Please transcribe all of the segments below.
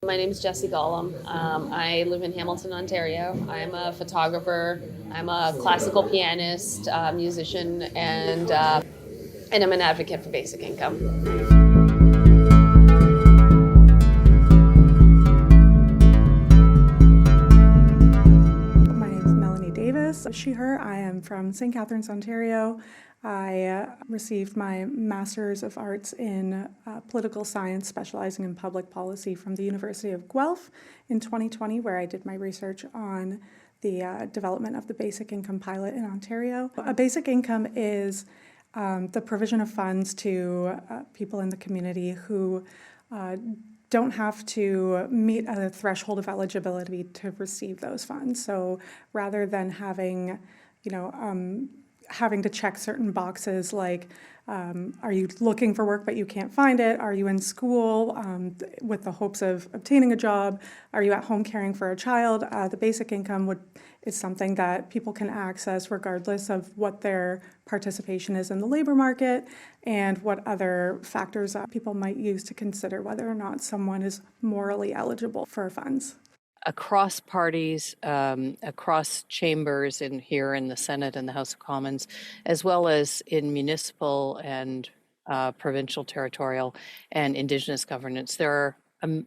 My name is Jessie Golem. I live in Hamilton, Ontario. I'm a photographer. I'm a classical pianist, musician, and I'm an advocate for basic income. My name is Melanie Davis, Scheer. I am from St. Catharines, Ontario. I received my Master's of Arts in Political Science, specializing in public policy from the University of Guelph in 2020, where I did my research on the development of the basic income pilot in Ontario. A basic income is the provision of funds to people in the community who don't have to meet a threshold of eligibility to receive those funds. So rather than having, having to check certain boxes like, are you looking for work but you can't find it? Are you in school with the hopes of obtaining a job? Are you at home caring for a child? The basic income is something that people can access regardless of what their participation is in the labor market and what other factors people might use to consider whether or not someone is morally eligible for funds. Across parties, across chambers here in the Senate and the House of Commons, as well as in municipal and provincial, territorial, and Indigenous governance, there are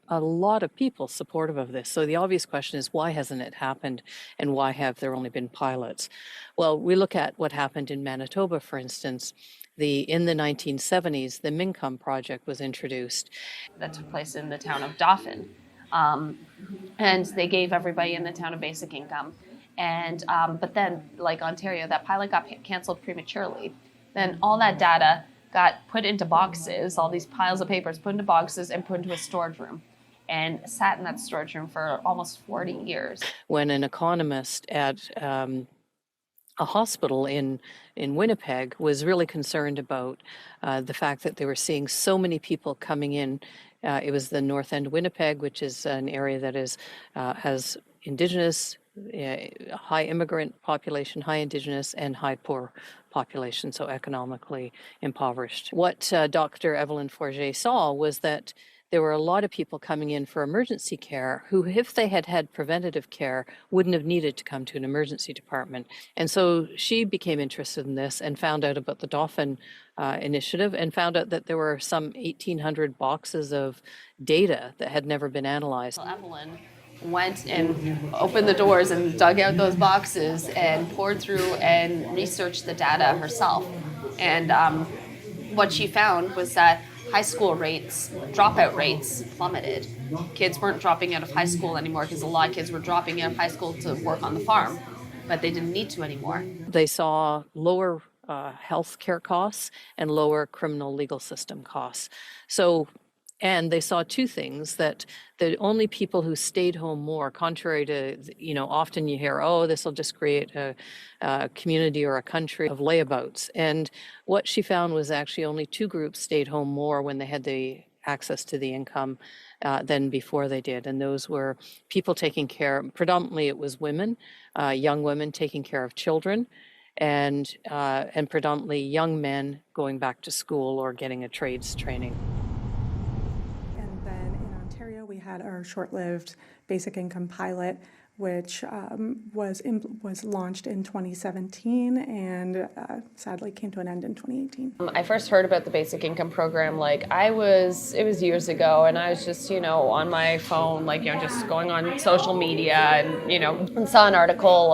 a lot of people supportive of this. So the obvious question is, why hasn't it happened, and why have there only been pilots? Well, we look at what happened in Manitoba, for instance. In the 1970s, the Mincome Project was introduced. That took place in the town of Dauphin. And they gave everybody in the town a basic income. And but then, like Ontario, that pilot got canceled prematurely. Then all that data got put into boxes, all these piles of papers put into boxes and put into a storage room, and sat in that storage room for almost 40 years. When an economist at a hospital in Winnipeg was really concerned about the fact that they were seeing so many people coming in. It was the North End Winnipeg, which is an area that has Indigenous, high immigrant population, high Indigenous, and high poor population, so economically impoverished. What Dr. Evelyn Forget saw was that there were a lot of people coming in for emergency care who, if they had had preventative care, wouldn't have needed to come to an emergency department. And so she became interested in this and found out about the Dauphin initiative and found out that there were some 1,800 boxes of data that had never been analyzed. Well, Evelyn went and opened the doors and dug out those boxes and poured through and researched the data herself. And what she found was that high school dropout rates plummeted. Kids weren't dropping out of high school anymore because a lot of kids were dropping out of high school to work on the farm, but they didn't need to anymore. They saw lower health care costs and lower criminal legal system costs. And they saw two things, that the only people who stayed home more, contrary to, often you hear, oh, this will just create a community or a country of layabouts. And what she found was actually only two groups stayed home more when they had the access to the income than before they did. And those were people taking care, predominantly it was women, young women taking care of children, and predominantly young men going back to school or getting a trades training. We had our short-lived basic income pilot, which was launched in 2017 and sadly came to an end in 2018. I first heard about the basic income program, it was years ago, and I was just, on my phone, just going on social media and saw an article,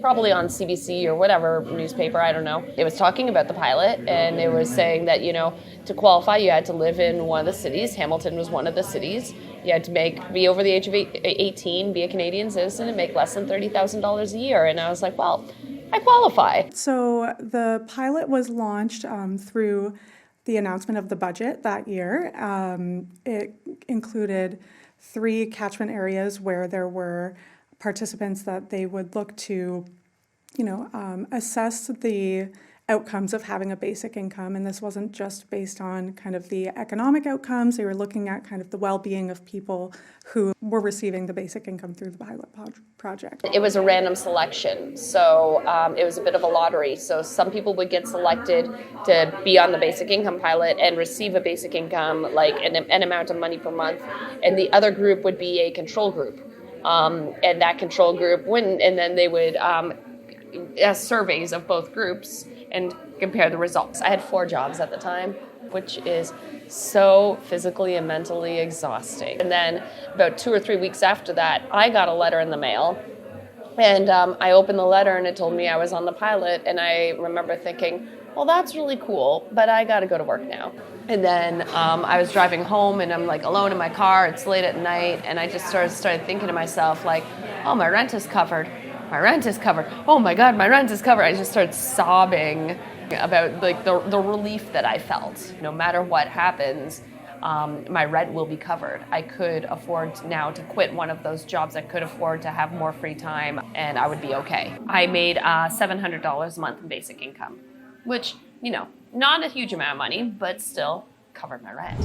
probably on CBC or whatever newspaper, I don't know. It was talking about the pilot, and it was saying that, to qualify, you had to live in one of the cities. Hamilton was one of the cities. You had to be over the age of 18, be a Canadian citizen, and make less than $30,000 a year. And I was like, well, I qualify. So the pilot was launched through the announcement of the budget that year. It included 3 catchment areas where there were participants that they would look to, assess the outcomes of having a basic income. And this wasn't just based on kind of the economic outcomes. They were looking at kind of the well-being of people who were receiving the basic income through the pilot project. It was a random selection, so it was a bit of a lottery. So some people would get selected to be on the basic income pilot and receive a basic income, like an amount of money per month, and the other group would be a control group. And that control group wouldn't, and then they would surveys of both groups and compare the results. I had 4 jobs at the time, which is so physically and mentally exhausting. And then about 2 or 3 weeks after that, I got a letter in the mail, and I opened the letter and it told me I was on the pilot, and I remember thinking, well, that's really cool, but I gotta go to work now. And then I was driving home and I'm like alone in my car, it's late at night, and I just started thinking to myself like, oh, my rent is covered. My rent is covered. Oh my God, my rent is covered. I just started sobbing about like the relief that I felt. No matter what happens, my rent will be covered. I could afford now to quit one of those jobs. I could afford to have more free time, and I would be okay. I made $700 a month in basic income, which, you know, not a huge amount of money, but still covered my rent.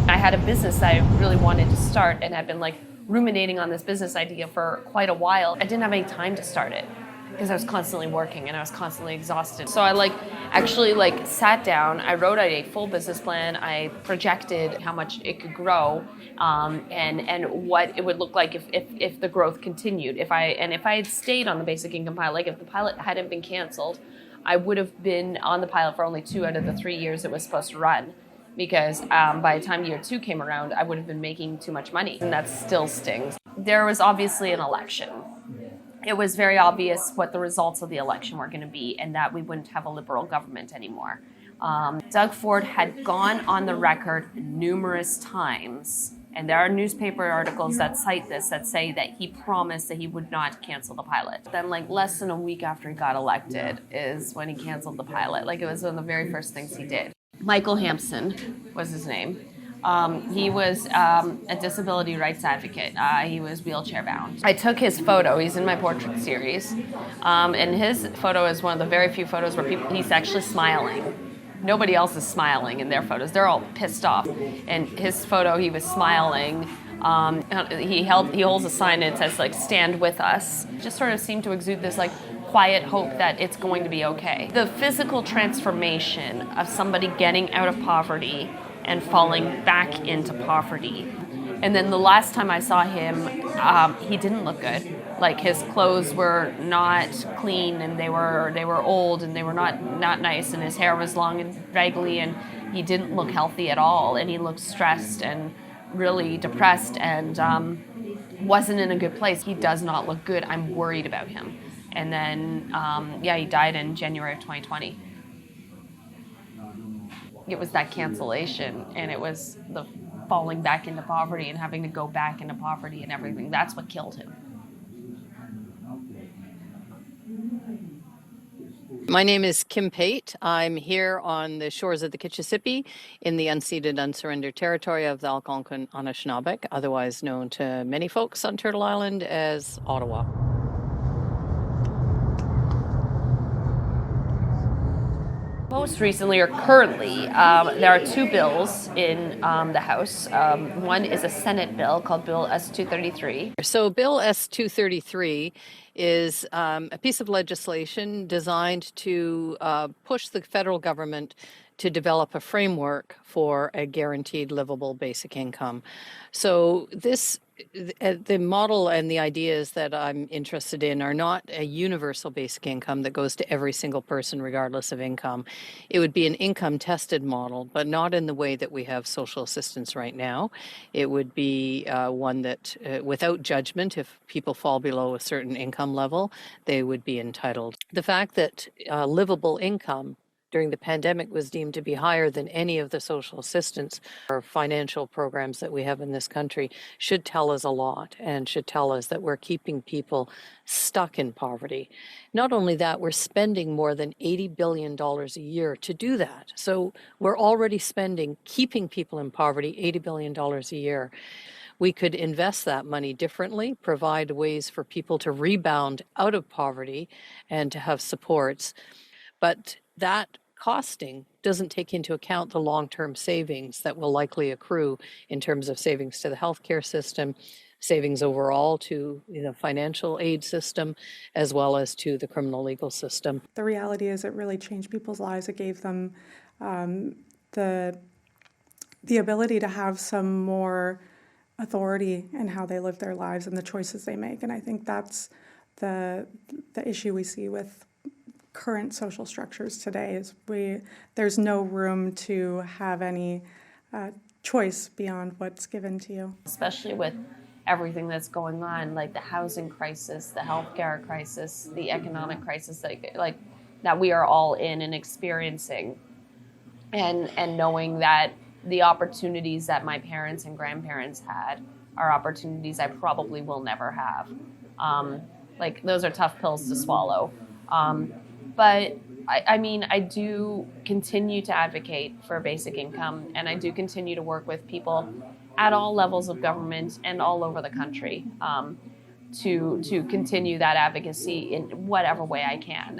I had a business I really wanted to start and had been like ruminating on this business idea for quite a while. I didn't have any time to start it because I was constantly working and I was constantly exhausted. So I actually sat down, I wrote out a full business plan, I projected how much it could grow, and what it would look like if the growth continued. If I had stayed on the basic income pilot, like if the pilot hadn't been canceled, I would have been on the pilot for only 2 out of the 3 years it was supposed to run. Because by the time year 2 came around, I would have been making too much money, and that still stings. There was obviously an election. It was very obvious what the results of the election were going to be, and that we wouldn't have a Liberal government anymore. Doug Ford had gone on the record numerous times, and there are newspaper articles that cite this, that say that he promised that he would not cancel the pilot. Then less than a week after he got elected is when he canceled the pilot. It was one of the very first things he did. Michael Hampson was his name. He was a disability rights advocate. He was wheelchair bound. I took his photo. He's in my portrait series. And his photo is one of the very few photos where he's actually smiling. Nobody else is smiling in their photos. They're all pissed off. And his photo, he was smiling. He holds a sign that says "Stand with us." Just sort of seemed to exude this quiet hope that it's going to be okay. The physical transformation of somebody getting out of poverty and falling back into poverty. And then the last time I saw him, he didn't look good. His clothes were not clean, and they were old, and they were not nice, and his hair was long and raggedy, and he didn't look healthy at all, and he looked stressed and really depressed and wasn't in a good place. He does not look good. I'm worried about him. And then, he died in January of 2020. It was that cancellation, and it was the falling back into poverty and having to go back into poverty and everything. That's what killed him. My name is Kim Pate. I'm here on the shores of the Kitchissippi in the unceded, unsurrendered territory of the Algonquin Anishinaabe, otherwise known to many folks on Turtle Island as Ottawa. Most recently, or currently, there are 2 bills in the House. One is a Senate bill called Bill S-233. So Bill S-233 is a piece of legislation designed to push the federal government to develop a framework for a guaranteed livable basic income. So the model and the ideas that I'm interested in are not a universal basic income that goes to every single person regardless of income. It would be an income tested model, but not in the way that we have social assistance right now. It would be one that without judgment, if people fall below a certain income level, they would be entitled. The fact that livable income during the pandemic was deemed to be higher than any of the social assistance or financial programs that we have in this country should tell us a lot, and should tell us that we're keeping people stuck in poverty. Not only that, we're spending more than $80 billion a year to do that. So we're already spending, keeping people in poverty, $80 billion a year. We could invest that money differently, provide ways for people to rebound out of poverty and to have supports. But that costing doesn't take into account the long-term savings that will likely accrue in terms of savings to the healthcare system, savings overall to the financial aid system, as well as to the criminal legal system. The reality is it really changed people's lives. It gave them the ability to have some more authority in how they live their lives and the choices they make. And I think that's the issue we see with current social structures today is there's no room to have any choice beyond what's given to you. Especially with everything that's going on, like the housing crisis, the healthcare crisis, the economic crisis that we are all in and experiencing, and knowing that the opportunities that my parents and grandparents had are opportunities I probably will never have. Those are tough pills to swallow. But I do continue to advocate for basic income, and I do continue to work with people at all levels of government and all over the country to continue that advocacy in whatever way I can.